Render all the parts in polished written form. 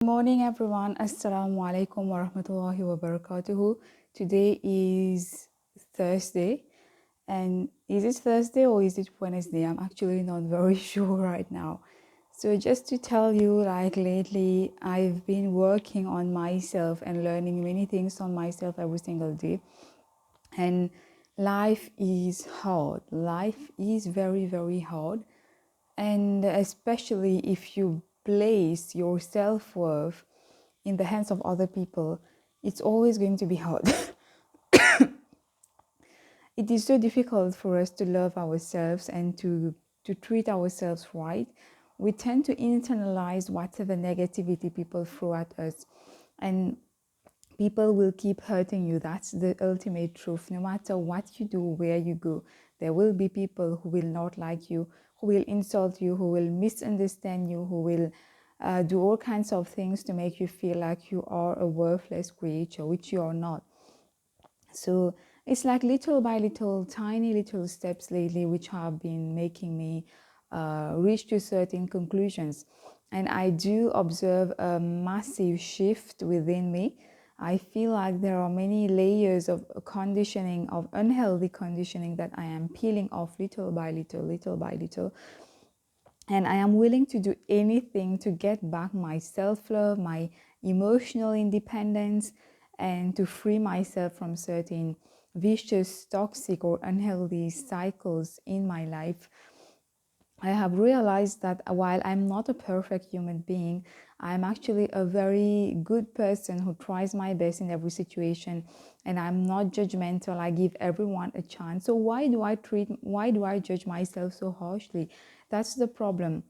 Good morning, everyone. Assalamu alaikum wa rahmatullahi wa barakatuhu. Today is Thursday, and is it Thursday or is it Wednesday? I'm actually not very sure right now. So, just to tell you, like lately, I've been working on myself and learning many things on myself every single day. And life is hard, life is very, very hard. And especially if you place your self worth in the hands of other people, it's always going to be hard. It is so difficult for us to love ourselves and to treat ourselves right. We tend to internalize whatever negativity people throw at us, and people will keep hurting you. That's the ultimate truth. No matter what you do, where you go, there will be people who will not like you, who will insult you, who will misunderstand you, who will do all kinds of things to make you feel like you are a worthless creature, which you are not. So it's like little by little, tiny little steps lately, which have been making me reach to certain conclusions. And I do observe a massive shift within me. I feel like there are many layers of conditioning, of unhealthy conditioning that I am peeling off little by little, little by little. And I am willing to do anything to get back my self-love, my emotional independence, and to free myself from certain vicious, toxic, or unhealthy cycles in my life. I have realized that while I'm not a perfect human being, I'm actually a very good person who tries my best in every situation, and I'm not judgmental. I give everyone a chance. So why do I judge myself so harshly? That's the problem.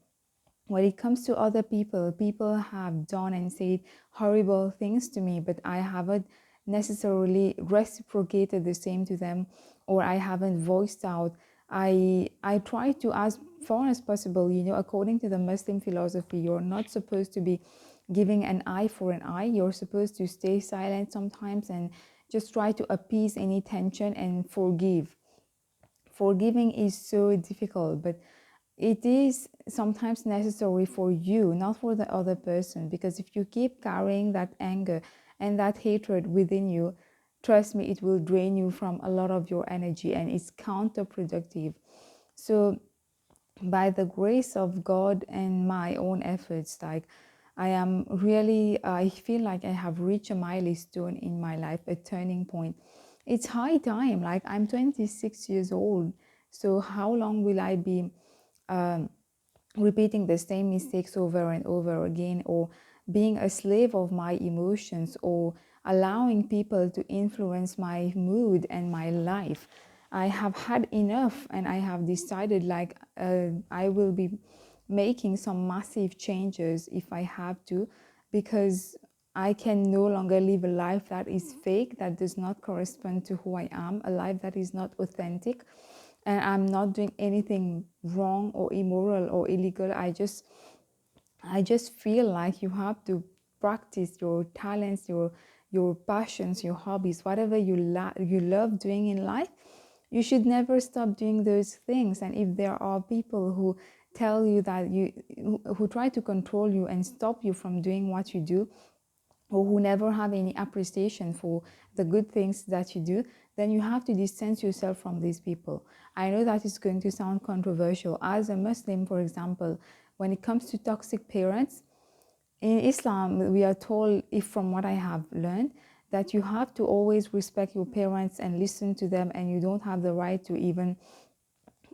When it comes to other people, people have done and said horrible things to me, but I haven't necessarily reciprocated the same to them, or I haven't voiced out. I try to, as far as possible, according to the Muslim philosophy, you're not supposed to be giving an eye for an eye. You're supposed to stay silent sometimes and just try to appease any tension and forgive. Forgiving is so difficult, but it is sometimes necessary for you, not for the other person, because if you keep carrying that anger and that hatred within you, trust me, it will drain you from a lot of your energy and it's counterproductive. So by the grace of God and my own efforts, like I feel like I have reached a milestone in my life, a turning point. It's high time. Like, I'm 26 years old. So how long will I be um, repeating the same mistakes over and over again, or being a slave of my emotions, or allowing people to influence my mood and my life? I have had enough, and I have decided, like, I will be making some massive changes if I have to, because I can no longer live a life that is fake, that does not correspond to who I am, a life that is not authentic. And I'm not doing anything wrong or immoral or illegal. I just feel like you have to practice your talents, your passions, your hobbies, whatever you love doing in life. You should never stop doing those things. And if there are people who tell you that who try to control you and stop you from doing what you do, or who never have any appreciation for the good things that you do, then you have to distance yourself from these people. I know that is going to sound controversial. As a Muslim, for example, when it comes to toxic parents, in Islam, we are told, if from what I have learned, that you have to always respect your parents and listen to them, and you don't have the right to even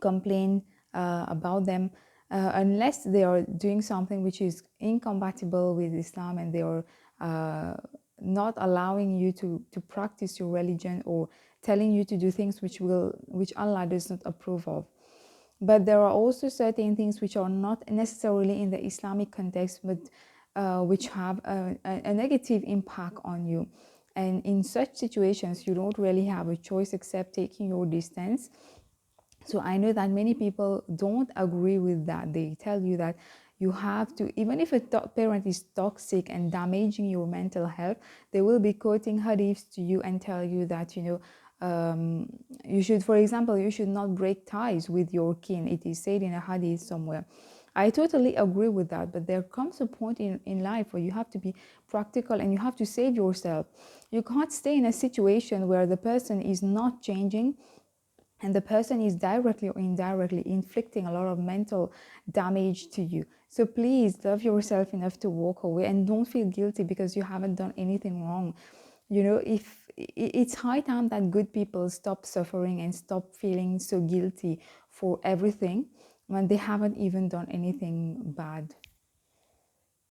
complain about them unless they are doing something which is incompatible with Islam, and they are uh, not allowing you to practice your religion, or telling you to do things which Allah does not approve of. But there are also certain things which are not necessarily in the Islamic context, but which have a negative impact on you. And in such situations, you don't really have a choice except taking your distance. So I know that many people don't agree with that. They tell you that you have to, even if a parent is toxic and damaging your mental health, they will be quoting hadiths to you and tell you that, you should, for example, you should not break ties with your kin. It is said in a hadith somewhere. I totally agree with that, but there comes a point in life where you have to be practical and you have to save yourself. You can't stay in a situation where the person is not changing and the person is directly or indirectly inflicting a lot of mental damage to you. So please love yourself enough to walk away and don't feel guilty because you haven't done anything wrong. You know, if it's high time that good people stop suffering and stop feeling so guilty for everything when they haven't even done anything bad.